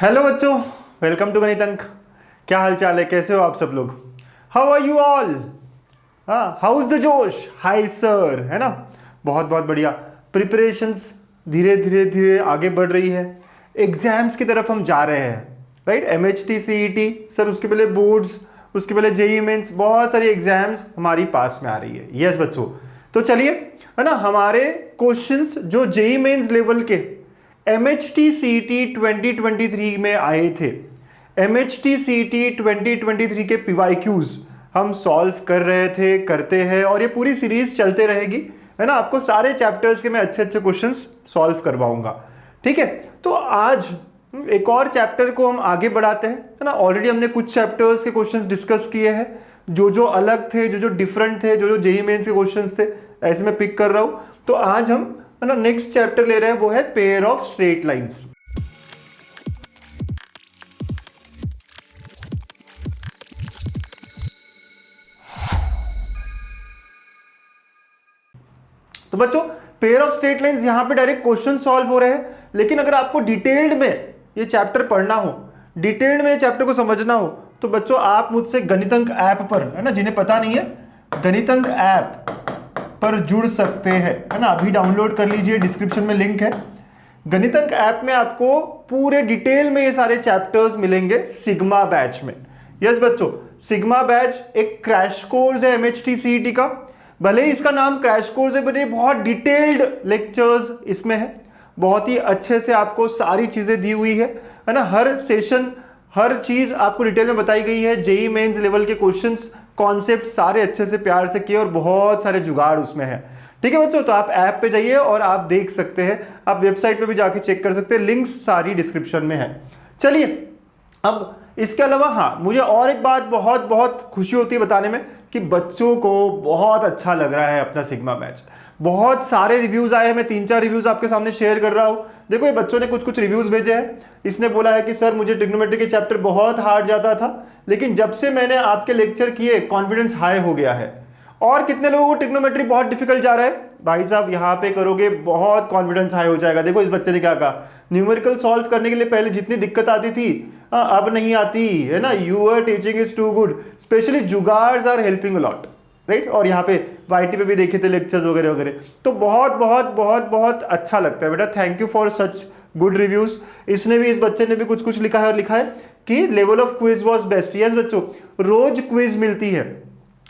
Hello बच्चों, welcome to गणित अंक। क्या हाल चाल है, कैसे हो आप सब लोग? How are you all? हाँ, हाउ इज द जोश? हाय सर, है ना? बहुत बहुत बढ़िया। प्रिपरेशंस धीरे धीरे धीरे आगे बढ़ रही है। एग्जाम्स की तरफ हम जा रहे हैं, राइट? MHT CET सर, उसके पहले बोर्ड्स, उसके पहले JEE मेंस, बहुत सारी एग्जाम्स हमारी पास में आ रही है। यस बच्चों, तो चलिए, है ना, हमारे क्वेश्चंस जो JEE मेंस लेवल के MHT CET 2023 में आए थे, MHT CET 2023 के PYQs हम सॉल्व कर रहे थे, करते हैं, और ये पूरी सीरीज चलते रहेगी, है ना। आपको सारे चैप्टर्स के मैं अच्छे अच्छे क्वेश्चंस सॉल्व करवाऊंगा, ठीक है। तो आज एक और चैप्टर को हम आगे बढ़ाते हैं, है ना। ऑलरेडी हमने कुछ चैप्टर्स के क्वेश्चंस डिस्कस किए हैं, जो जो अलग थे, जो जो डिफरेंट थे, जो जो JEE मेंस के क्वेश्चंस थे, ऐसे मैं पिक कर रहा हूं। तो आज हम, है ना, नेक्स्ट चैप्टर ले रहे हैं, वो है पेयर ऑफ स्ट्रेट लाइंस। तो बच्चों, पेयर ऑफ स्ट्रेट लाइंस यहां पे डायरेक्ट क्वेश्चन सॉल्व हो रहे हैं, लेकिन अगर आपको डिटेल्ड में ये चैप्टर पढ़ना हो, डिटेल्ड में ये चैप्टर को समझना हो, तो बच्चों आप मुझसे गणितंक ऐप पर, है ना, जिन्हें पता नहीं है, गणितंक ऐप पर जुड़ सकते हैं, है ना। अभी डाउनलोड कर लीजिए, डिस्क्रिप्शन में लिंक है। गणितंक ऐप में आपको पूरे डिटेल में ये सारे चैप्टर्स मिलेंगे सिग्मा बैच में। यस बच्चों, सिग्मा बैच एक क्रैश कोर्स है MHT CET का। भले ही इसका नाम क्रैश कोर्स है, बट ये बहुत डिटेल्ड लेक्चर्स इसमें है, बहुत ही अच्छे से आपको सारी चीजें दी हुई है ना। हर सेशन, हर चीज आपको डिटेल में बताई गई है। JEE मेंस लेवल के क्वेश्चंस, कॉन्सेप्ट सारे अच्छे से प्यार से किए, और बहुत सारे जुगाड़ उसमें है, ठीक है बच्चों। तो आप ऐप पे जाइए और आप देख सकते हैं, आप वेबसाइट पे भी जाके चेक कर सकते हैं, लिंक्स सारी डिस्क्रिप्शन में है। चलिए, अब इसके अलावा हाँ, मुझे और एक बात बहुत बहुत खुशी होती है बताने में, कि बच्चों को बहुत अच्छा लग रहा है अपना सिग्मा बैच। बहुत सारे रिव्यूज आए हैं, मैं 3-4 रिव्यूज आपके सामने शेयर कर रहा हूं। देखो, ये बच्चों ने कुछ कुछ रिव्यूज भेजे हैं। इसने बोला है कि सर, मुझे ट्रिग्नोमेट्री के चैप्टर बहुत हार्ड जाता था, लेकिन जब से मैंने आपके लेक्चर किए, कॉन्फिडेंस हाई हो गया है। और कितने लोगों को ट्रिग्नोमेट्री बहुत डिफिकल्ट जा रहा है? भाई साहब, यहाँ पे करोगे बहुत कॉन्फिडेंस हाई हो जाएगा। देखो, इस बच्चे ने क्या कहा, न्यूमेरिकल सॉल्व करने के लिए पहले जितनी दिक्कत आती थी, अब नहीं आती, है ना। Your teaching is too good, specially जुगार्स आर हेल्पिंग अलॉट, राइट। और यहाँ पे YT पे भी देखे थे लेक्चर्स वगैरह वगैरह। तो बहुत बहुत बहुत बहुत अच्छा लगता है बेटा, thank you for such good reviews. इसने भी, इस बच्चे ने भी कुछ कुछ लिखा है, और लिखा है कि level of quiz was best. Yes बच्चों, रोज क्विज मिलती है,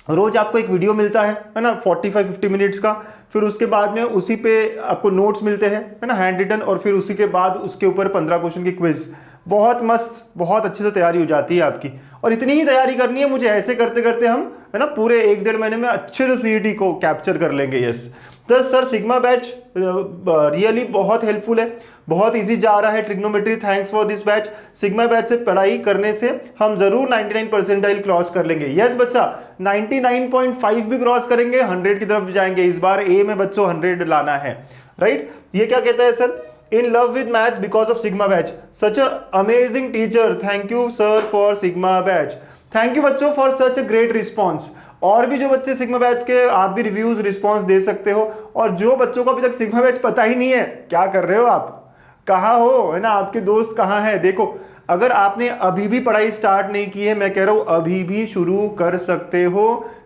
रोज आपको एक वीडियो मिलता है ना, 45-50 मिनट्स का। फिर उसके बाद में उसी पे आपको नोट्स मिलते हैं, है ना, हैंड रिटन, और फिर उसी के बाद उसके ऊपर 15 क्वेश्चन की क्विज। बहुत मस्त, बहुत अच्छे से तैयारी हो जाती है आपकी। और इतनी ही तैयारी करनी है मुझे, ऐसे करते करते हम, है ना, पूरे 1-1.5 महीने में अच्छे से CET को कैप्चर कर लेंगे। यस, तो सर, सिग्मा बैच रियली बहुत हेल्पफुल है, बहुत इजी जा रहा है trigonometry. Thanks for this batch. Sigma batch से पढ़ाई करने से हम जरूर 99 परसेंटाइल क्रॉस कर लेंगे। यस बच्चा, 99.5 भी क्रॉस करेंगे, 100 की तरफ जाएंगे। इस बार A में बच्चों 100 लाना है, राइट। ये क्या कहता है sir, in love with maths because of sigma batch, such a amazing teacher, thank you sir for sigma batch. Thank you बच्चों for such a great response. और भी जो बच्चे सिग्मा बैच के, आप भी रिव्यूज रिस्पॉन्स दे सकते हो। और जो बच्चों को अभी तक सिग्मा बैच पता ही नहीं है, क्या कर रहे हो आप, कहाँ हो, है ना, आपके दोस्त कहाँ हैं? देखो, अगर आपने अभी भी पढ़ाई स्टार्ट नहीं की है, मैं कह रहा हूं अभी भी शुरू कर सकते हो।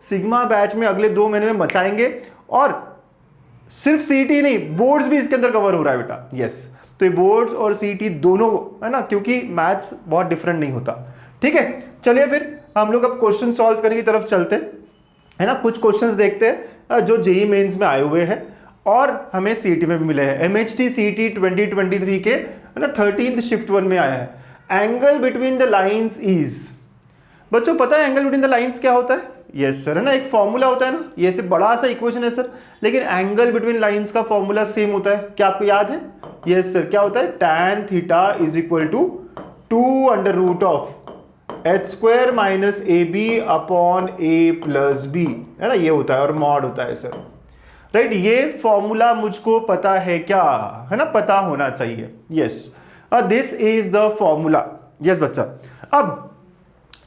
सिग्मा बैच में अगले 2 महीने में मचाएंगे, और सिर्फ CET नहीं, बोर्ड्स भी इसके अंदर कवर हो रहा है बेटा। यस, तो ये बोर्ड्स और CET दोनों, है ना, क्योंकि मैथ्स बहुत डिफरेंट नहीं होता, ठीक है। चलिए, फिर हम लोग अब क्वेश्चन सॉल्व करने की तरफ चलते, है ना। कुछ क्वेश्चंस देखते हैं जो JEE मेंस में आए हुए हैं, और हमें CET में भी मिले हैं। MHT CET 2023 के, है ना, 13th शिफ्ट 1 में आया है। Angle between the lines is, बच्चों पता है एंगल बिटवीन द लाइंस क्या होता है? यस सर, है ना, एक फॉर्मूला होता है ना, ये से बड़ा सा इक्वेशन है सर, लेकिन एंगल बिटवीन लाइंस का फॉर्मूला सेम होता है। क्या आपको याद है? यस सर, क्या होता है? tan theta is equal to 2√of h² minus AB upon A+B, है ना, ये होता है, और मॉड होता है सर, राइट। ये फॉर्मूला मुझको पता है क्या, है ना, पता होना चाहिए। Yes, this is the formula. Yes बच्चा, अब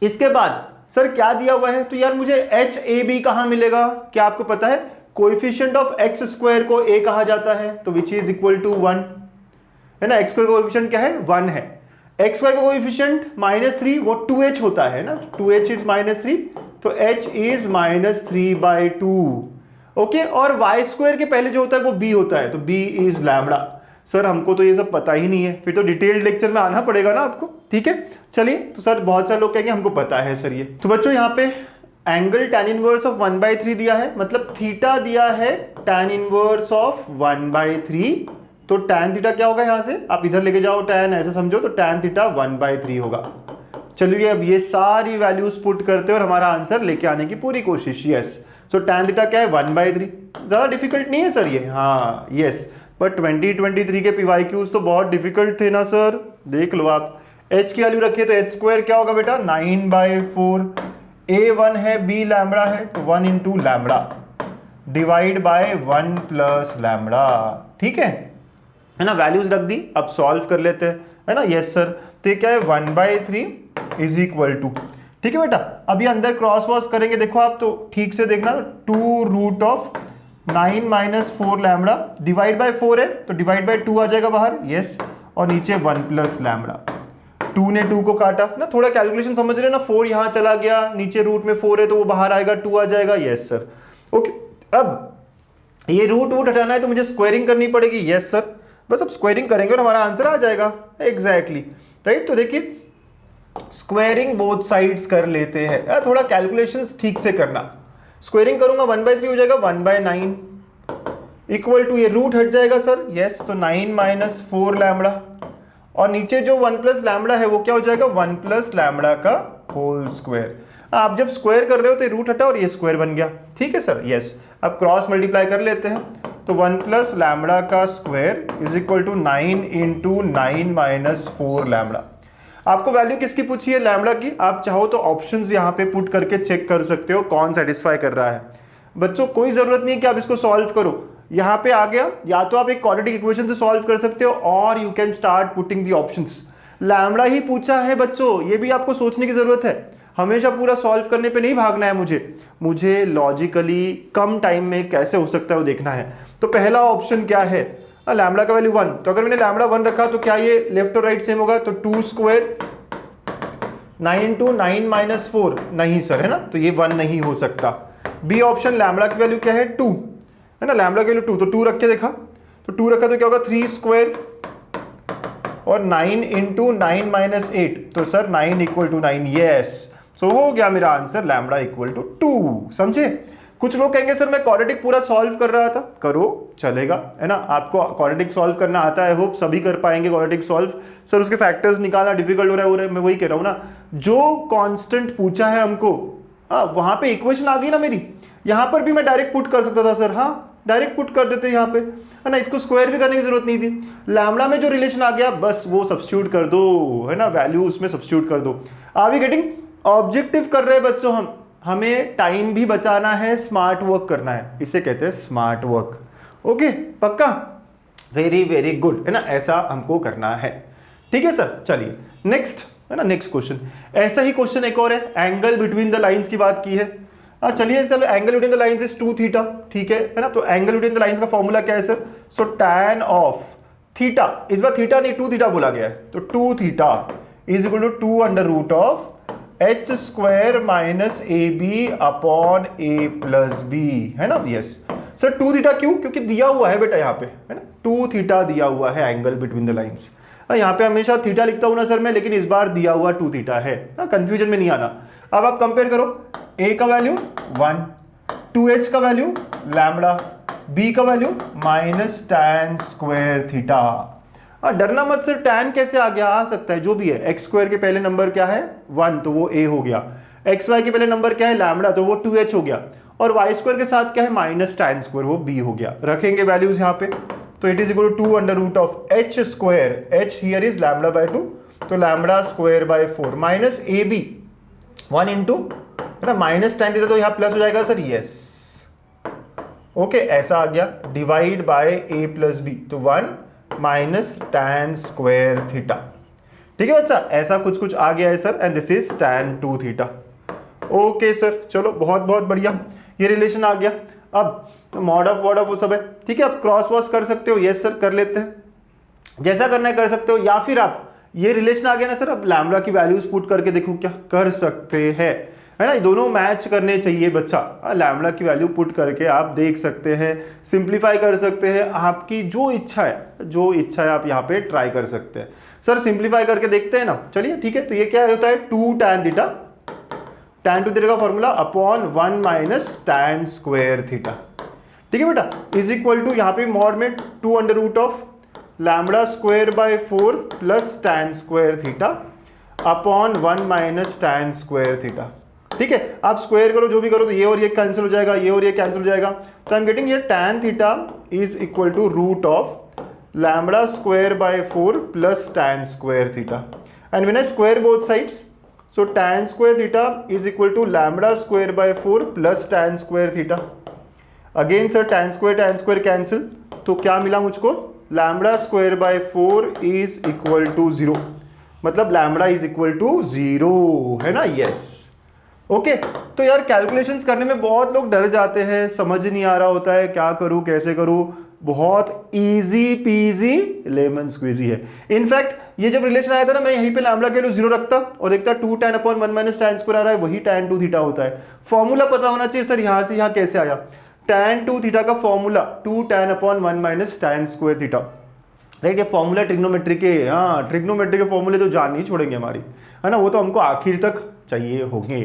इसके बाद सर क्या दिया हुआ है? तो यार मुझे HAB कहां मिलेगा? क्या आपको पता है? कोएफिशिएंट ऑफ x² को A कहा जाता है, तो विच इज इक्वल टू 1, है ना। x² का कोएफिशिएंट क्या है? 1 है। एक्स वाई का कोएफिशिएंट -3 वो 2h होता है ना, 2h इज -3, तो h इज -3/2। ओके, और वाई स्क्वायर के पहले जो होता है वो b होता है, तो b इज लैम्बडा। सर हमको तो ये सब पता ही नहीं है, फिर तो डिटेल्ड लेक्चर में आना पड़ेगा ना आपको, ठीक है। चलिए, तो सर बहुत सारे लोग कहेंगे हमको पता है सर ये। तो बच्चों यहाँ पे एंगल tan इनवर्स ऑफ 1/3 दिया है, मतलब थीटा दिया है tan इनवर्स ऑफ 1/3, तो tan थीटा क्या होगा, यहाँ से आप इधर लेके जाओ tan, ऐसा समझो, तो tan थीटा 1/3 होगा। चलिए अब ये सारी वैल्यूज पुट करते हैं और हमारा आंसर लेके आने की पूरी कोशिश। यस, सो tan थीटा क्या है 1/3, ज्यादा डिफिकल्ट नहीं है सर ये, हाँ यस। बट 2023 के PYQs तो बहुत डिफिकल्ट थे ना सर, देख लो आप। h की वैल्यू रखिए तो h स्क्वायर क्या होगा बेटा 9/4, a1 है b लैम्बडा है, तो 1 into lambda divide by 1 plus lambda, ठीक है ना। वैल्यूज रख दी, अब सॉल्व कर लेते हैं, है ना। यस सर, तो ये क्या है 1/3 इज इक्वल टू, ठीक है बेटा। अभी अंदर क्रॉस वॉश करेंगे, देखो आप तो ठीक से देखना, 2√9 - 4 लैम्बडा डिवाइड बाय 4 है, तो डिवाइड बाय 2 आ जाएगा बाहर, यस, और नीचे 1 प्लस लैम्बडा। 2 ने 2 को काटा ना, थोड़ा कैलकुलेशन समझ रहे हैं ना, 4 यहाँ चला गया, नीचे रूट में 4 है तो वो बाहर आएगा, 2 आ जाएगा, यस सर। ओके, अब ये रूट हटाना है तो मुझे स्क्वायरिंग करनी पड़ेगी, यस सर। बस अब स्क्वायरिंग करेंगे और हमारा आंसर आ जाएगा, एग्जैक्टली राइट। तो देखिए स्क्वायरिंग बोथ साइड्स कर लेते हैं, थोड़ा कैलकुलेशंस ठीक से करना। स्क्वायरिंग करूंगा 1/3 हो जाएगा 1/9 इक्वल टू, ये रूट हट जाएगा सर, यस, तो 9 - 4 लैम्बडा, और नीचे जो 1 प्लस लैम्बडा है वो क्या हो जाएगा 1 प्लस लैम्बडा का होल स्क्वायर। आप जब स्क्वायर कर रहे हो तो ये रूट हटा और ये स्क्वायर बन गया, ठीक है सर, यस। अब क्रॉस मल्टीप्लाई कर लेते हैं, तो 1 प्लस लैम्बडा का square is equal to 9 into 9 - 4 lambda. आपको वैल्यू किसकी पूछी है, लैम्बडा की। आप चाहो तो ऑप्शंस यहाँ पे पुट करके चेक कर सकते हो कौन सेटिस्फाई कर रहा है। बच्चों कोई जरूरत नहीं है कि आप इसको सॉल्व करो, यहाँ पे आ गया, या तो आप एक क्वाड्रेटिक इक्वेशन से सॉल्व कर सकते हो, और you can start putting the options. Lambda ही पूछा है बच्चों, ये भी आपको सोचने की जरूरत है, हमेशा पूरा सॉल्व करने पे नहीं भागना है, मुझे लॉजिकली कम टाइम में कैसे हो सकता है वो देखना है। तो पहला ऑप्शन क्या है, लैम्बडा का वैल्यू 1, तो अगर मैंने लैम्बडा 1 रखा तो क्या ये लेफ्ट और राइट सेम होगा, तो 2 स्क्वायर 9 इंटू 9 - 4, नहीं सर, है ना, तो ये 1 नहीं हो सकता। बी ऑप्शन, लैम्बडा की वैल्यू क्या है 2, है ना, लैम्बडा की वैल्यू 2, तो 2 रख के देखा, तो 2 रखा तो क्या होगा 3 स्क्वायर और 9 इंटू 9 - 8, तो सर 9 इक्वल टू 9, यस। सो हो गया मेरा आंसर लैम्बडा इक्वल टू 2, समझे। कुछ लोग कहेंगे सर मैं क्वाड्रेटिक पूरा सॉल्व कर रहा था, करो चलेगा, है ना, आपको क्वाड्रेटिक सॉल्व करना आता है, होप सभी कर पाएंगे क्वाड्रेटिक सॉल्व। सर उसके फैक्टर्स निकालना डिफिकल्ट हो रहा है, मैं वही कह रहा हूँ ना, जो कांस्टेंट पूछा है हमको, हाँ वहां पे इक्वेशन आ गई ना मेरी, यहाँ पर भी मैं डायरेक्ट पुट कर सकता था सर, हाँ डायरेक्ट पुट कर देते यहाँ पे, है ना, इसको स्क्वायर भी करने की जरूरत नहीं थी। लैम्बडा में जो रिलेशन आ गया बस वो सब्स्टिट्यूट कर दो, है ना, वैल्यू उसमें सब्स्टिट्यूट कर दो। आर वी गेटिंग, ऑब्जेक्टिव कर रहे हैं बच्चों हम, हमें टाइम भी बचाना है, स्मार्ट वर्क करना है, इसे कहते हैं स्मार्ट वर्क। ओके पक्का, वेरी वेरी गुड, है ना, ऐसा हमको करना है, ठीक है सर। चलिए नेक्स्ट, है ना, नेक्स्ट क्वेश्चन, ऐसा ही क्वेश्चन एक और है, एंगल बिटवीन द लाइंस की बात की है। चलिए चलो, angle between the lines is 2 theta, ठीक है ना, तो एंगल बिटवीन द लाइंस का फॉर्मूला क्या है sir, so tan of theta, इस बार थीटा नहीं 2 थीटा बोला गया है, तो 2 theta is equal to 2 under root of h square minus A B upon A plus B, है ना, यस सर। 2 थीटा क्यों, क्योंकि दिया हुआ है बेटा यहाँ पे, है ना, 2 थीटा दिया हुआ है एंगल बिटवीन द लाइंस। यहाँ पे हमेशा थीटा लिखता हूं ना सर मैं, लेकिन इस बार दिया हुआ 2 थीटा है, कंफ्यूजन में नहीं आना। अब आप कंपेयर करो, a का वैल्यू 1, 2h का वैल्यू लैम्बडा, b का value minus tan square theta. डरना मत सर, tan कैसे आ गया, आ सकता है जो भी है, x स्क्वायर के पहले नंबर क्या है 1, तो वो a हो गया, xy के पहले नंबर क्या है लैम्बडा, तो वो 2h हो गया, और y स्क्वायर के साथ क्या है माइनस tan स्क्वायर, वो b हो गया। रखेंगे वैल्यूज यहाँ पे, तो it is equal to 2 under root of h square, h here is lambda by 2, तो lambda square by 4 minus A B 1 into, है ना, माइनस tan थीटा, तो यहाँ प्लस हो जाएगा सर, यस ओके, ऐसा आ गया, divide by a plus B, तो 1 माइनस tan स्क्वायर थीटा, ठीक है बच्चा, ऐसा कुछ कुछ आ गया है sir, and this is tan 2 theta. Okay sir, चलो बहुत बहुत बढ़िया, ये रिलेशन आ गया। अब मॉड ऑफ वर्ड ऑफ वो सब है, ठीक है, आप क्रॉस वॉश कर सकते हो, यस सर कर लेते हैं, जैसा करना है कर सकते हो, या फिर आप ये रिलेशन आ गया ना सर, अब लैम्बडा की वैल्यूज पुट करके देखो क्या कर सकते हैं, है ना, ये दोनों मैच करने चाहिए बच्चा। लैम्बडा की वैल्यू पुट करके आप देख सकते हैं, सिंप्लीफाई कर सकते हैं, आपकी जो इच्छा है आप यहाँ पे ट्राई कर सकते हैं। सर सिंप्लीफाई करके देखते हैं ना, चलिए ठीक है। तो ये क्या होता है 2 tan थीटा, tan 2 थीटा का formula upon 1 minus tan square theta, ठीक है बेटा, इज इक्वल टू यहाँ पे मॉड में 2 under root of lambda square by 4 plus tan square theta upon 1 minus tan square theta, ठीक है। आप स्क्वायर करो जो भी करो तो ये और ये कैंसिल हो जाएगा, ये और ये कैंसिल हो जाएगा, तो आई एम गेटिंग ये tan theta is equal to root of lambda square by 4 plus tan square theta, and when I square both sides so tan square theta is equal to lambda square by 4 plus tan square theta. Again sir tan square cancel, तो क्या मिला मुझको, lambda square by 4 is equal to 0, मतलब lambda is equal to 0, है ना, yes. Okay तो यार calculations करने में बहुत लोग डर जाते हैं, समझ नहीं आ रहा होता है क्या करूं कैसे करूं, बहुत इजी पीजी लेमन स्क्वीजी है। इनफैक्ट ये जब रिलेशन आया था ना, मैं यहीं पे लैम्बडा के लिए 0 रखता और देखता 2 tan upon 1 minus tan square आ रहा है, वही tan 2 थीटा होता है। फॉर्मूला पता होना चाहिए सर, यहां से यहां कैसे आया, tan 2 थीटा का formula 2 tan upon 1 minus tan square theta, right. ये फॉर्मूला ट्रिग्नोमेट्री के, हाँ ट्रिग्नोमेट्री के फॉर्मूले तो जान नहीं छोड़ेंगे हमारी, है ना, वो तो हमको आखिर तक चाहिए होंगे,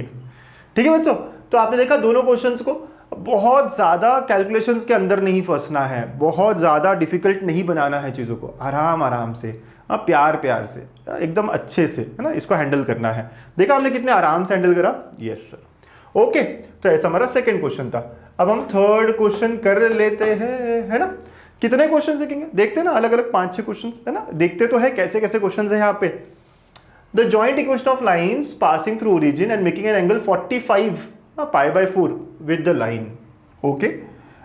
ठीक है बच्चों। तो आपने देखा दोनों क्वेश्चंस को, बहुत ज्यादा कैलकुलेशंस के अंदर नहीं फंसना है, बहुत ज्यादा डिफिकल्ट नहीं बनाना है चीजों को, आराम आराम से, प्यार प्यार से, एकदम अच्छे से, है ना, इसको हैंडल करना है। देखा हमने कितने आराम से हैंडल करा, यस सर। ओके तो ऐसा हमारा सेकंड क्वेश्चन था। अब हम थर्ड क्वेश्चन कर लेते हैं, है ना। कितने क्वेश्चन देखेंगे, देखते हैं ना, अलग अलग 5-6 क्वेश्चन, है ना, देखते तो है कैसे कैसे क्वेश्चन है यहाँ पे। The joint equation of lines passing through origin and making an angle 45 pi by 4 with the line, okay,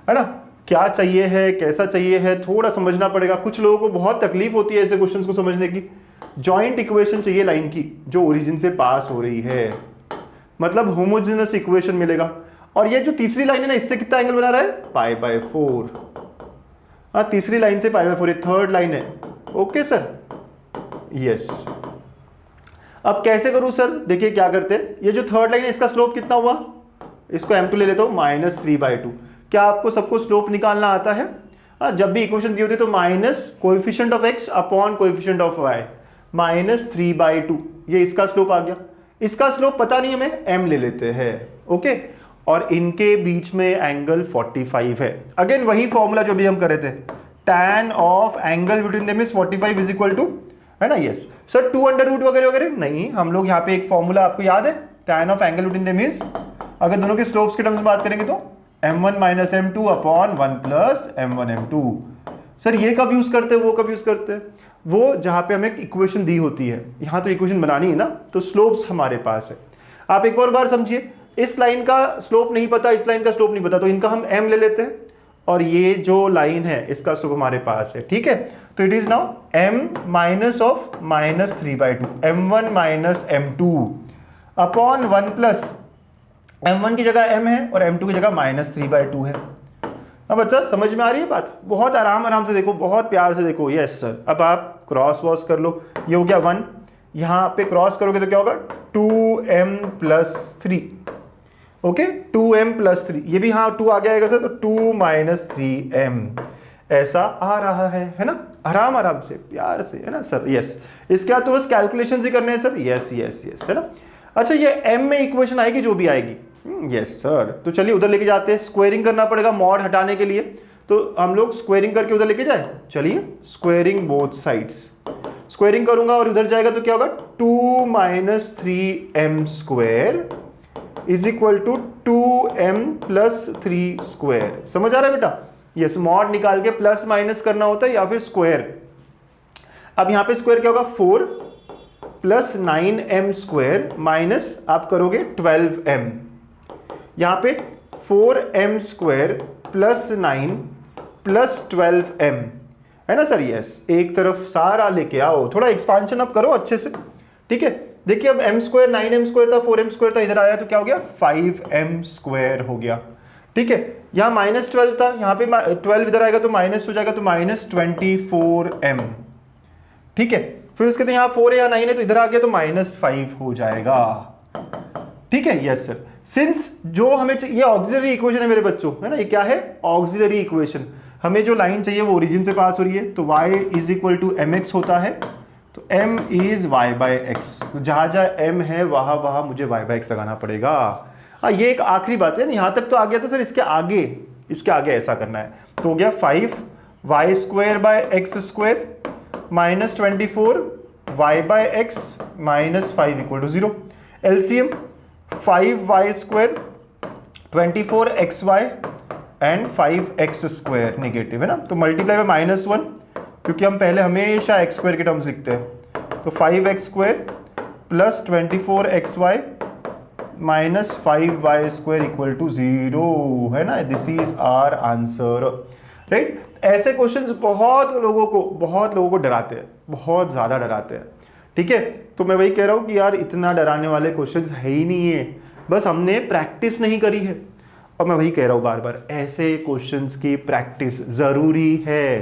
है ना। क्या चाहिए है, कैसा चाहिए है, थोड़ा समझना पड़ेगा। कुछ लोगों को बहुत तकलीफ होती है ऐसे क्वेश्चंस को समझने की। जॉइंट इक्वेशन चाहिए लाइन की जो ओरिजिन से पास हो रही है, मतलब होमोजेनस इक्वेशन मिलेगा। और ये जो तीसरी लाइन है ना, इससे कितना एंगल बना रहा है, पाई बाय 4। हाँ तीसरी लाइन से पाई बाय 4, ये थर्ड लाइन है, ओके सर, यस। अब कैसे करूं सर, देखिए क्या करते हैं, ये जो थर्ड लाइन है इसका स्लोप कितना हुआ, इसको m2 ले लेता हूं -3/2। क्या आपको सबको स्लोप निकालना आता है? जब भी इक्वेशन दी होती है तो minus coefficient of x upon coefficient of y, -3/2, ये इसका स्लोप आ गया। इसका स्लोप पता नहीं हमें, m ले लेते हैं, ओके। और इनके बीच में एंगल 45 है। अगेन वही फॉर्मूला जो भी हम कर रहे थे, tan of angle between them is 45 is equal to, है ना, यस सर 2 अंडर रूट वगैरह वगैरह नहीं, हम लोग यहाँ पे एक फॉर्मूला आपको याद है, tan of angle between them is, अगर दोनों के स्लोप्स के टर्म्स में बात करेंगे तो m1 minus m2 upon 1 plus m1 m2। Sir ये कब यूज करते हैं, वो कब यूज करते हैं, वो जहाँ पे हमें इक्वेशन दी होती है, यहाँ तो इक्वेशन बनानी है ना, तो स्लोप्स हमारे पास है। आप एक और बार समझिए, इस लाइन का स्लोप नहीं पता, इस लाइन का स्लोप नहीं पता, तो इनका हम m ले लेते हैं, और ये जो लाइन है इसका स्लोप हमारे पास है, ठीक है। तो it is now m minus of -3/2, m1 minus m2 upon 1 plus m1 की जगह m है और m2 की जगह -3/2 है। अब बच्चा समझ में आ रही है बात, बहुत आराम आराम से देखो, बहुत प्यार से देखो, यस सर। अब आप क्रॉस वॉश कर लो, ये हो गया 1, यहाँ पे क्रॉस करोगे तो क्या होगा 2m + 3, ओके 2m + 3, ये भी हाँ 2 आ गया सर, तो 2 - 3m ऐसा आ रहा है ना, आराम आराम से प्यार से, है ना सर, यस। इसके बाद तो बस कैलकुलेशन ही करने हैं सर, यस यस यस, है ना। अच्छा ये m में इक्वेशन आएगी जो भी आएगी, यस सर। तो चलिए उधर लेके जाते हैं, स्क्वायरिंग करना पड़ेगा मॉड हटाने के लिए, तो हम लोग स्क्वायरिंग करके उधर लेके जाए, चलिए स्क्वायरिंग बोथ साइड्स, स्क्वायरिंग करूंगा और उधर जाएगा तो क्या होगा 2 - 3m square is equal to 2m + 3 square. समझ आ रहा है बेटा, यस। मॉड निकाल के प्लस माइनस करना होता है या फिर स्क्वायर। अब यहां पे स्क्वायर क्या होगा 4 + 9m स्क्वायर माइनस आप करोगे 12m, यहां पे 4m स्क्वायर + 9 + 12m, है ना सर, यस। एक तरफ सारा लेके आओ, थोड़ा एक्सपांशन अब करो अच्छे से, ठीक है। देखिए अब m स्क्वायर 9m स्क्वायर था, 4m स्क्वायर था, इधर आया तो क्या हो गया 5m स्क्वायर हो गया, ठीक है। यहाँ -12 था, यहाँ पे 12 इधर आएगा तो माइनस हो जाएगा, तो -24m, ठीक है। फिर उसके बाद यहाँ 4 है या 9 है तो इधर आ गया तो -5 हो जाएगा। ठीक है, यस सर। सिंस जो हमें ये ऑक्सिलरी इक्वेशन है मेरे बच्चों, है ना, ये क्या है, ऑक्सिलरी इक्वेशन। हमें जो लाइन चाहिए वो ओरिजिन से पास हो रही है, तो y = mx होता है, तो m इज y/x। तो जहां जहां m है वहां वहां मुझे y/x लगाना पड़ेगा। ये एक आखिरी बात है, यहाँ तक तो आ गया था सर, इसके आगे ऐसा करना है। तो हो गया 5y² - 24 y/x - 5 = 0। LCM 5y² 24xy and 5x² negative है ना, तो मल्टीप्लाई बाय -1, क्योंकि हम पहले हमेशा x² के टर्म्स लिखते हैं। तो 5x² + 24xy - 5y² = 0 है ना। This is our answer, right. ऐसे क्वेश्चंस बहुत लोगों को डराते हैं, बहुत ज़्यादा डराते हैं। ठीक है, तो मैं वही कह रहा हूँ कि यार इतना डराने वाले क्वेश्चंस है ही नहीं है, बस हमने प्रैक्टिस नहीं करी है। और मैं वही कह रहा हूँ बार बार, ऐसे क्वेश्चंस की प्रैक्टिस ज़रूरी है।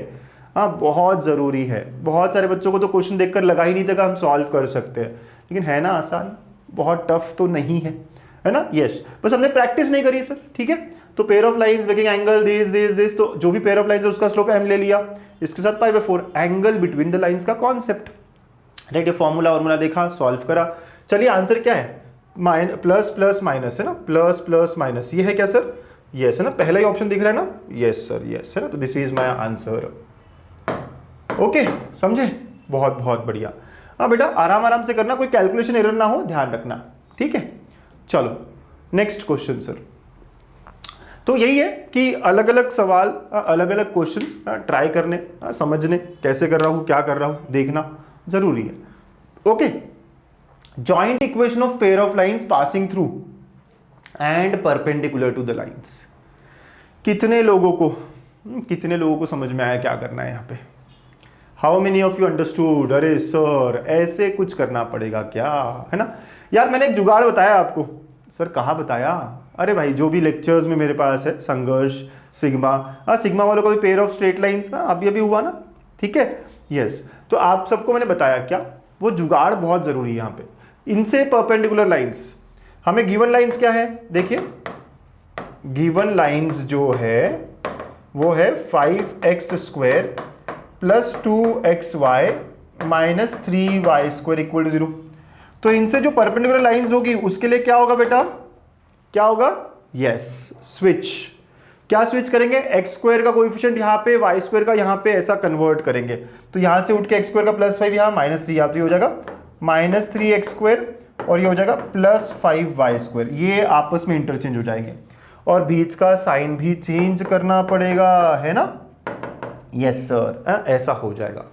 हाँ, बहुत ज़रूरी है। बहुत सारे बच्चों को तो क्वेश्चन देखकर लगा ही नहीं था कि हम सॉल्व कर सकते हैं, लेकिन है ना आसान, बहुत टफ तो नहीं है, है ना। यस, बस हमने प्रैक्टिस नहीं करी सर। ठीक है, तो pair of lines making angle this, तो जो भी पेयर ऑफ लाइंस है उसका स्लोप m ले लिया, इसके साथ π/4 एंगल बिटवीन द लाइंस का कॉन्सेप्ट, राइट। ये फॉर्मूला देखा, सॉल्व करा। चलिए आंसर क्या है, प्लस प्लस माइनस है ना, प्लस प्लस माइनस, ये है क्या सर, यस है ना, पहला ही ऑप्शन दिख रहा है ना, यस सर, यस है ना। तो this is my answer. Okay, समझे, बहुत बहुत बढ़िया। हाँ बेटा, आराम से करना, कोई कैलकुलेशन एरर ना हो, ध्यान रखना। ठीक है, चलो नेक्स्ट क्वेश्चन सर। तो यही है कि अलग अलग सवाल, अलग अलग क्वेश्चंस ट्राई करने, समझने, कैसे कर रहा हूँ, क्या कर रहा हूँ, देखना जरूरी है। Okay, joint equation of pair of lines passing through and perpendicular to the lines. कितने लोगों को समझ में आया क्या करना है यहाँ पे? How many of you understood? अरे सर ऐसे कुछ करना पड़ेगा क्या, है ना यार। मैंने एक जुगाड़ बताया आपको। सर कहाँ बताया? अरे भाई, जो भी लेक्चर्स में मेरे पास है, संघर्ष, सिग्मा, सिग्मा वालों का भी पेयर ऑफ स्ट्रेट लाइंस अभी हुआ ना। ठीक है, यस। तो आप सबको मैंने बताया क्या, वो जुगाड़ बहुत जरूरी है यहाँ पे। इनसे परपेंडिकुलर लाइंस, हमें गिवन लाइंस क्या है, देखिए गिवन लाइंस जो है वो है 5x² + 2xy - 3y² = 0। तो इनसे जो परपेंडिकुलर लाइंस होगी उसके लिए क्या होगा बेटा, क्या होगा, यस, स्विच। क्या स्विच करेंगे, x² का कोएफिशिएंट यहाँ पे, y² का यहाँ पे, ऐसा कन्वर्ट करेंगे। तो यहाँ से उठ के x² का +5 यहाँ, -3 यहाँ, तो ये हो जाएगा -3x² और ये हो जाएगा +5y²। ये आपस में इंटरचेंज हो जाएंगे और बीच का साइन भी चेंज करना पड़ेगा, है ना। यस सर, ऐसा हो जाएगा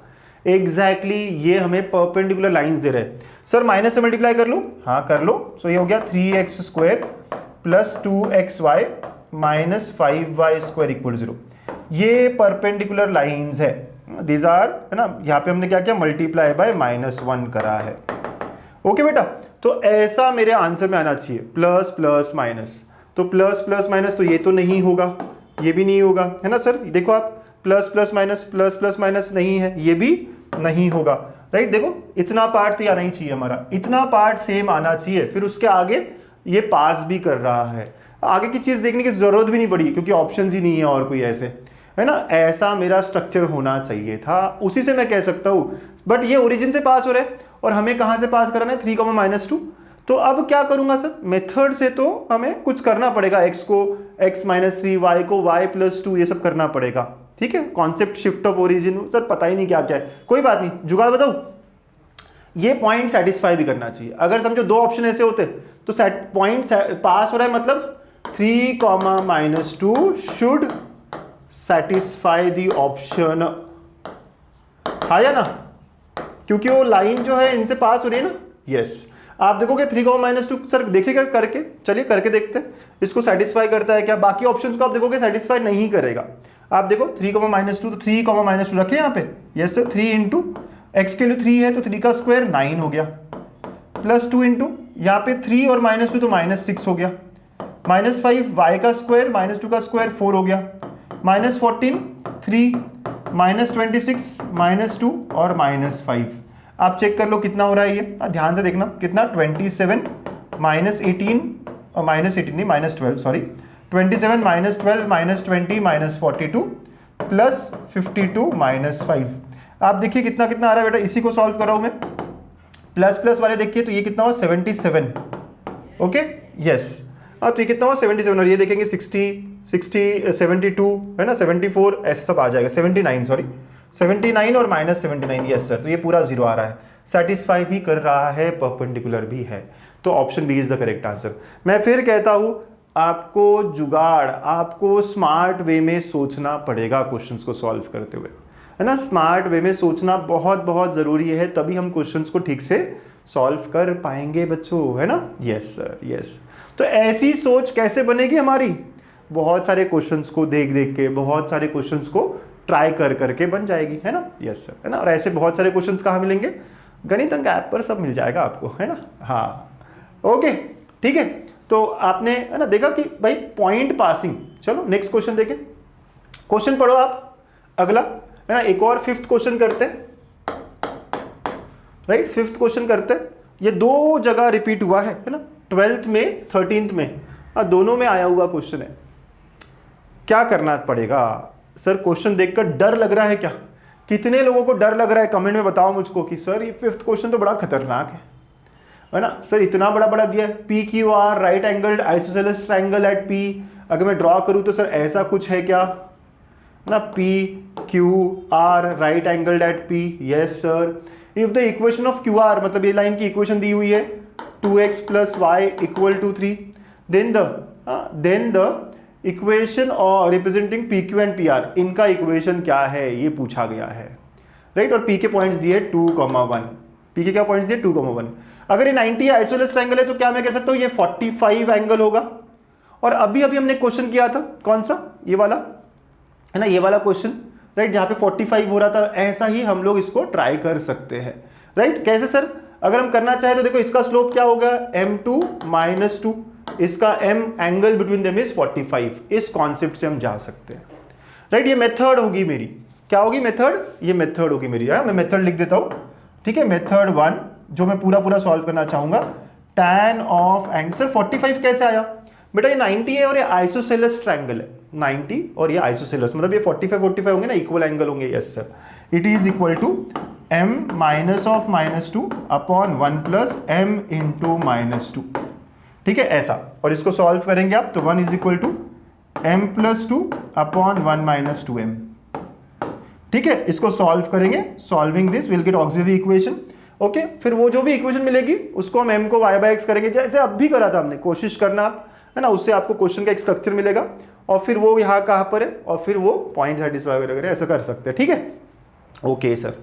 एग्जैक्टली। ये हमें परपेंडिकुलर लाइंस दे रहे हैं। सर माइनस से मल्टीप्लाई कर लो, हाँ कर लो। सो ये हो गया 3x² + 2xy - 5y² = 0। ये परपेंडिकुलर लाइंस है, दीज आर, है ना। यहाँ पे हमने क्या किया, मल्टीप्लाई बाय -1 करा है। ओके बेटा, तो ऐसा मेरे आंसर में आना चाहिए, प्लस प्लस माइनस। तो प्लस प्लस माइनस तो ये तो नहीं होगा, ये भी नहीं होगा, है ना सर। देखो आप, प्लस प्लस माइनस नहीं है, ये भी नहीं होगा, राइट। देखो इतना पार्ट तो आना ही चाहिए हमारा, इतना पार्ट सेम आना चाहिए। फिर उसके आगे ये पास भी कर रहा है, आगे की चीज देखने की जरूरत भी नहीं पड़ी क्योंकि ऑप्शंस ही नहीं है और कोई ऐसे, है ना। ऐसा मेरा स्ट्रक्चर होना चाहिए था, उसी से मैं कह सकता हूँ। बट ये ओरिजिन से पास हो रहे हैं और हमें कहाँ से पास कराना है, 3, -2। तो अब क्या करूंगा सर, मेथड से तो हमें कुछ करना पड़ेगा, x को x - 3, y को y + 2, ये सब करना पड़ेगा। ठीक है, concept shift of origin, sir पता ही नहीं क्या क्या है, कोई बात नहीं, जुगाड़ बताऊं। ये पॉइंट सेटिस्फाई भी करना चाहिए। अगर समझो दो ऑप्शन ऐसे होते तो पॉइंट पास हो रहा है, मतलब 3, -2 शुड सेटिस्फाई द ऑप्शन, हाँ या ना, क्योंकि वो लाइन जो है इनसे पास हो रही है ना। यस, आप देखोगे 3, -2 सर देखिएगा करके, चलिए करके देखते हैं इसको सेटिस्फाई करता है क्या। बाकी ऑप्शंस को आप देखोगे सेटिस्फाई नहीं करेगा। आप देखो 3, -2, तो 3, रखे यहाँ पे, यस सर। 3 × x के लिए 3 है तो 3 का स्क्वायर 9 हो गया, +2 × यहाँ पे 3 और -2 तो -6 हो गया, -5 y का स्क्वायर -2 का स्क्वायर 4 हो गया, -14 3, -26 -2 और -5। आप चेक कर लो कितना हो रहा है ये, ध्यान से देखना कितना, 27 माइनस 18 माइनस 18 नहीं minus 12 sorry, 27 minus 12 minus 20 minus 42 plus 52 minus 5। आप देखिए कितना कितना आ रहा है बेटा, इसी को सॉल्व कर रहा हूं मैं। प्लस प्लस वाले देखिए तो ये कितना हुआ 77, ओके यस। तो ये कितना हुआ 77 और ये देखेंगे 60 72 है ना, 74 ऐसे सब आ जाएगा, 79 सॉरी 79 और माइनस 79, यस सर। तो ये पूरा जीरो आ रहा है, सेटिस्फाई भी कर रहा है, परपेंडिकुलर भी है, तो option B is the correct answer. मैं फिर कहता हूं आपको जुगाड़, आपको स्मार्ट वे में सोचना पड़ेगा क्वेश्चंस को सॉल्व करते हुए, है ना। स्मार्ट वे में सोचना बहुत बहुत जरूरी है, तभी हम क्वेश्चंस को ठीक से सॉल्व कर पाएंगे बच्चों, है ना। Yes sir yes. तो ऐसी सोच कैसे बनेगी हमारी, बहुत सारे क्वेश्चंस को देख देख के, बहुत सारे क्वेश्चंस को ट्राई कर करके बन जाएगी, है ना। यस सर, है ना। और ऐसे बहुत सारे क्वेश्चंस कहाँ मिलेंगे, गणित अंक ऐप पर सब मिल जाएगा आपको, है ना। हाँ ओके ठीक है। तो आपने है ना देखा कि भाई पॉइंट पासिंग। चलो नेक्स्ट क्वेश्चन देखें, क्वेश्चन पढ़ो आप अगला, है ना। एक और फिफ्थ क्वेश्चन करते हैं, राइट, फिफ्थ क्वेश्चन करते हैं। ये दो जगह रिपीट हुआ है ना, 12th में 13th में, दोनों में आया हुआ क्वेश्चन है। क्या करना पड़ेगा सर, क्वेश्चन देखकर डर लग रहा है क्या? कितने लोगों को डर लग रहा है कमेंट में बताओ मुझको कि सर ये फिफ्थ क्वेश्चन तो बड़ा खतरनाक है ना सर, इतना बड़ा बड़ा दिया है, P Q R right angled isosceles triangle eight P, अगर मैं ड्रॉ करूं तो सर ऐसा कुछ है क्या, ना P Q R right angled at P, yes sir. If the equation of Q R, मतलब ये लाइन की इक्वेशन दी हुई है 2x + y = 3, then the equation और representing P Q and P R, इनका इक्वेशन क्या है ये पूछा गया है, राइट। और पी के पॉइंट्स दिए 2,1, पी के क्या पॉइंट्स दिए 2,1। अगर ये 90 आइसोसेलेस ट्रायंगल है तो क्या मैं कह सकता हूं ये 45 एंगल होगा। और अभी अभी हमने क्वेश्चन किया था कौन सा, ये वाला है ना, ये वाला क्वेश्चन, राइट, जहां पे 45 हो रहा था। ऐसा ही हम लोग इसको ट्राई कर सकते हैं, राइट। कैसे सर, अगर हम करना चाहे तो देखो इसका स्लोप क्या होगा m2 - 2, इसका m angle between them is 45, इस कॉन्सेप्ट से हम जा सकते हैं, राइट। ये मेथड होगी मेरी, क्या होगी मेथड, ये मेथड होगी मेरी, मैं मेथड लिख देता हूं, ठीक है। मेथड 1 जो मैं पूरा पूरा सॉल्व करना चाहूंगा, tan ऑफ एंगल, सर 45 कैसे आया बेटा, ये 90 है और ये आइसोसेलेस ट्रायंगल है, 90 और ये आइसोसेलेस, मतलब ये 45 होंगे ना, इक्वल एंगल होंगे, yes sir. It is equal to m -(-2) upon 1 + m × -2, ठीक है ऐसा। और इसको सॉल्व करेंगे आप तो 1 is equal to m + 2 upon 1 - 2m, ठीक है। इसको सॉल्व करेंगे, solving this will get auxiliary equation, okay. फिर वो जो भी इक्वेशन मिलेगी उसको हम m को y/x करेंगे, जैसे अब भी करा था हमने, कोशिश करना आप, है ना, उससे आपको क्वेश्चन का एक स्ट्रक्चर मिलेगा, और फिर वो यहाँ कहाँ पर है, और फिर वो पॉइंट सेटिस्फाई वगैरह ऐसा कर सकते हैं, ठीक है। ओके सर,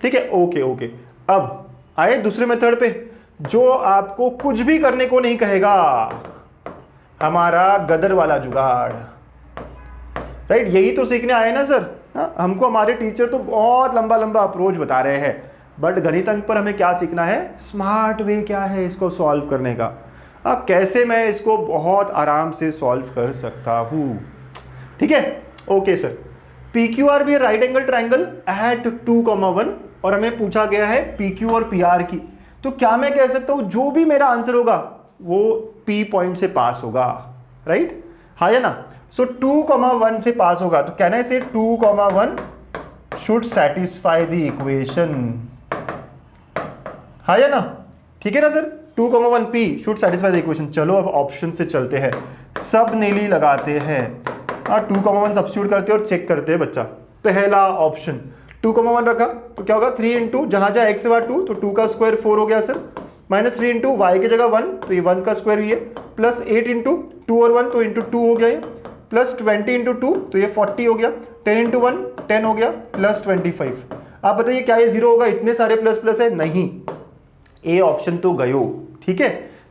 ठीक है, ओके ओके। अब आए दूसरे मेथड पे, जो आपको कुछ भी करने को नहीं कहेगा, हमारा गदर वाला जुगाड़, राइट। यही तो सीखने आए ना सर, हमको हमारे टीचर तो बहुत लंबा लंबा अप्रोच बता रहे हैं, बट गणित अंक पर हमें क्या सीखना है, स्मार्ट वे क्या है इसको सॉल्व करने का, कैसे मैं इसको बहुत आराम से सॉल्व कर सकता हूं, ठीक है। Okay sir, P Q R भी राइट एंगल ट्रायंगल एट 2,1 और हमें पूछा गया है पी क्यू और पी आर की, तो क्या मैं कह सकता हूं जो भी मेरा आंसर होगा वो पी पॉइंट से पास होगा, राइट, हाँ या ना। सो 2,1 से पास होगा, तो कैन आई से 2,1 शुड सेटिस्फाई द इक्वेशन, हाँ या ना, ठीक है ना sir. 2,1 P should satisfy the equation. चलो अब ऑप्शन से चलते हैं, सब नेली लगाते हैं, 2,1 सब्स्टिट्यूट करते हैं और चेक करते हैं बच्चा। पहला ऑप्शन 2,1 रखा तो क्या होगा 3 इंटू जहां जहां x से बाहर 2 तो 2 का स्क्वायर 4 हो गया सर, -3 इंटू वाई की जगह 1 तो ये 1 का स्क्वायर भी है, प्लस 8 इंटू 2 और 1 तो इंटू 2 हो गया ये, प्लस 20 इंटू 2 तो ये 40 हो गया, 10 इंटू 1 10 हो गया, प्लस 25। आप बताइए क्या ये 0 होगा, इतने सारे प्लस प्लस है, नहीं, ए ऑप्शन तो गयो, ठीक है।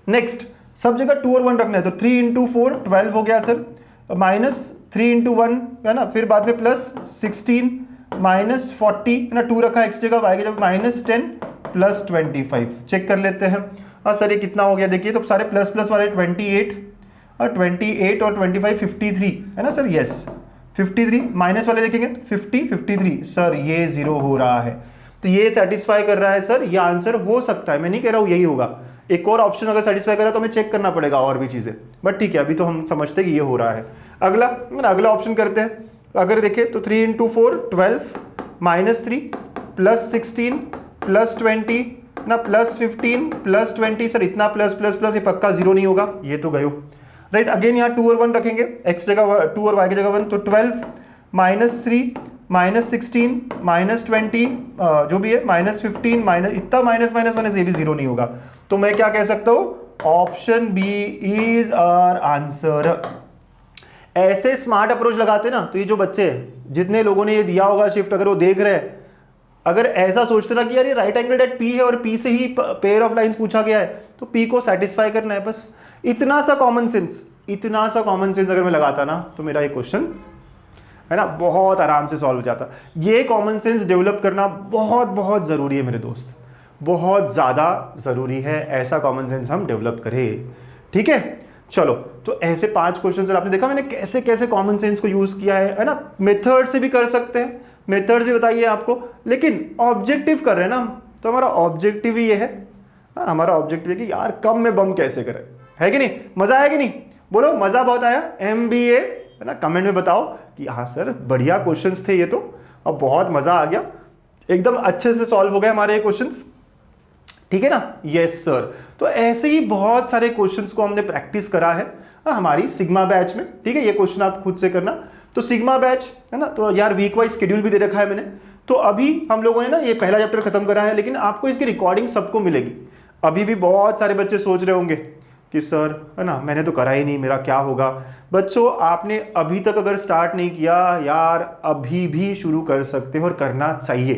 नेक्स्ट, सब जगह 2 और 1 रखना है तो 3 इंटू 4 12 हो गया सर, -3 इंटू 1 है ना, फिर बाद में प्लस 16 -40 है ना, 2 रखा x जगह, y की जगह -10 प्लस 25। चेक कर लेते हैं, हाँ सर ये कितना हो गया, देखिए तो सारे प्लस प्लस वाले 28 और 25 53 है ना सर, यस 53, माइनस वाले देखेंगे 50 53 सर ये 0 हो रहा है। तो ये सेटिस्फाई कर रहा है सर, ये आंसर हो सकता है, मैं नहीं कह रहा हूँ यही होगा, एक और ऑप्शन अगर सेटिस्फाई कर रहा है तो हमें चेक करना पड़ेगा और भी चीजें, बट ठीक है अभी तो हम समझते हैं कि ये हो रहा है। अगला ऑप्शन करते हैं। अगर देखें तो 3 × 4 12 -3 +16 +20 ना +15 +20, सर इतना प्लस प्लस प्लस, ये पक्का जीरो नहीं होगा, ये तो गयो राइट। अगेन यहाँ 2 और 1 रखेंगे, x जगह 2 और y की जगह 1, तो 12 -3 -16 -20 जो भी है -15 माइनस इतना माइनस माइनस माइनस, ये भी जीरो नहीं होगा। तो मैं क्या कह सकता हूँ, option B is our answer. ऐसे स्मार्ट अप्रोच लगाते ना तो ये जो बच्चे जितने लोगों ने ये दिया होगा शिफ्ट, अगर वो देख रहे हैं, अगर ऐसा सोचते ना कि यार ये राइट एंगल एट पी है और पी से ही पेयर ऑफ लाइंस पूछा गया है, तो पी को सेटिस्फाई करना है बस। इतना सा कॉमन सेंस अगर मैं लगाता ना तो मेरा ये क्वेश्चन है ना बहुत आराम से सॉल्व हो जाता। ये कॉमन सेंस डेवलप करना बहुत बहुत जरूरी है मेरे दोस्त, बहुत ज्यादा जरूरी है, ऐसा कॉमन सेंस हम डेवलप करें, ठीक है। चलो, तो ऐसे 5 क्वेश्चन सर आपने देखा मैंने कैसे कैसे कॉमन सेंस को यूज किया है ना। मेथड से भी कर सकते हैं, मेथड से बताइए आपको, लेकिन ऑब्जेक्टिव कर रहे हैं ना हम, तो हमारा ऑब्जेक्टिव ही ये है, हमारा ऑब्जेक्टिव है कि यार कम में बम कैसे करें, है कि नहीं। मजा आया कि नहीं, बोलो मजा बहुत आया। MBA है ना, कमेंट में बताओ कि हाँ सर बढ़िया क्वेश्चंस थे ये तो, अब बहुत मजा आ गया, एकदम अच्छे से सॉल्व हो गए हमारे ये क्वेश्चंस, ठीक है ना। Yes sir. तो ऐसे ही बहुत सारे क्वेश्चंस को हमने प्रैक्टिस करा है हमारी सिग्मा बैच में, ठीक है। ये क्वेश्चन आप खुद से करना। तो सिग्मा बैच है ना, तो यार वीक वाइज शेड्यूल भी दे रखा है मैंने। तो अभी हम लोगों ने ना ये पहला चैप्टर खत्म करा है, लेकिन आपको इसकी रिकॉर्डिंग सबको मिलेगी। अभी भी बहुत सारे बच्चे सोच रहे होंगे कि सर है ना मैंने तो करा ही नहीं, मेरा क्या होगा। बच्चों आपने अभी तक अगर स्टार्ट नहीं किया यार, अभी भी शुरू कर सकते हो और करना चाहिए।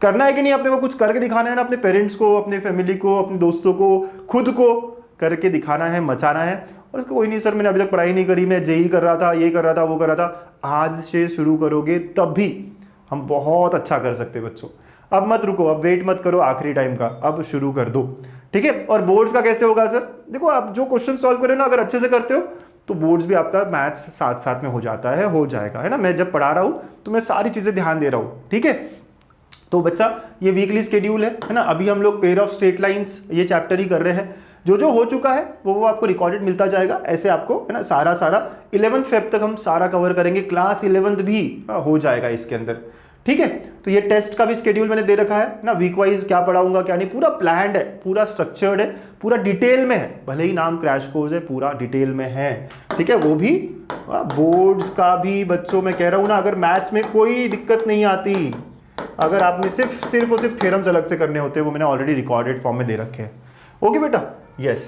करना है कि नहीं, अपने को कुछ करके दिखाना है ना, अपने पेरेंट्स को, अपने फैमिली को, अपने दोस्तों को, खुद को करके दिखाना है, मचाना है। और कोई नहीं सर मैंने अभी तक पढ़ाई नहीं करी, मैं जेई कर रहा था, ये कर रहा था, वो कर रहा था, आज से शुरू करोगे तब भी हम बहुत अच्छा कर सकते हैं बच्चों। अब मत रुको, अब वेट मत करो आखिरी टाइम का, अब शुरू कर दो, ठीक है। और बोर्ड्स का कैसे होगा सर, देखो आप जो क्वेश्चन सॉल्व करें ना अगर अच्छे से करते हो तो बोर्ड्स भी आपका मैथ्स साथ साथ में हो जाता है, हो जाएगा, है ना। मैं जब पढ़ा रहा हूँ तो मैं सारी चीजें ध्यान दे रहा हूँ, ठीक है। तो बच्चा ये वीकली शेड्यूल है ना। अभी हम लोग पेयर ऑफ स्ट्रेट लाइंस ये चैप्टर ही कर रहे हैं, जो जो हो चुका है वो आपको रिकॉर्डेड मिलता जाएगा। ऐसे आपको है ना सारा 11th फेब तक हम सारा कवर करेंगे, क्लास 11th भी हो जाएगा इसके अंदर, ठीक है। तो ये टेस्ट का भी शेड्यूल मैंने दे रखा है ना, वीक वाइज क्या पढ़ाऊंगा क्या नहीं, पूरा प्लान्ड है, पूरा स्ट्रक्चर्ड है, पूरा डिटेल में है। भले ही नाम क्रैश कोर्स है, पूरा डिटेल में है, ठीक है। वो भी बोर्ड्स का भी बच्चों में कह रहा हूं ना, अगर मैथ्स में कोई दिक्कत नहीं आती, अगर आपने सिर्फ और सिर्फ थ्योरम्स अलग से करने होते हैं, वो मैंने ऑलरेडी रिकॉर्डेड फॉर्म में दे रखे हैं। ओके बेटा, यस।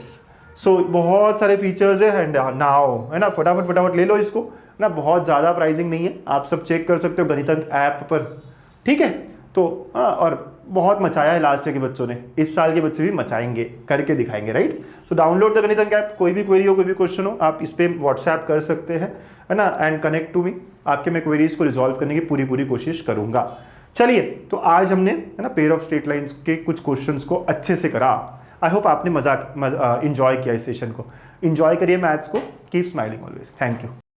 सो बहुत सारे फीचर्स है एंड नाउ है ना, फटाफट ले लो इसको ना, बहुत ज़्यादा प्राइसिंग नहीं है, आप सब चेक कर सकते हो गणितज्ञ ऐप पर, ठीक है। तो और बहुत मचाया है लास्ट ईयर के बच्चों ने, इस साल के बच्चे भी मचाएंगे, करके दिखाएंगे, राइट। तो डाउनलोड द गणितज्ञ ऐप, कोई भी क्वेरी हो, कोई भी क्वेश्चन हो, आप इस पर व्हाट्सएप कर सकते हैं, है ना, एंड कनेक्ट टू मी। आपके मैं क्वेरीज को रिजॉल्व करने की पूरी कोशिश करूंगा। चलिए, तो आज हमने है ना पेयर ऑफ स्ट्रेट लाइंस के कुछ क्वेश्चंस को अच्छे से करा। आई होप आपने इंजॉय किया इस सेशन को। इंजॉय करिए मैथ्स को, keep smiling always. Thank you.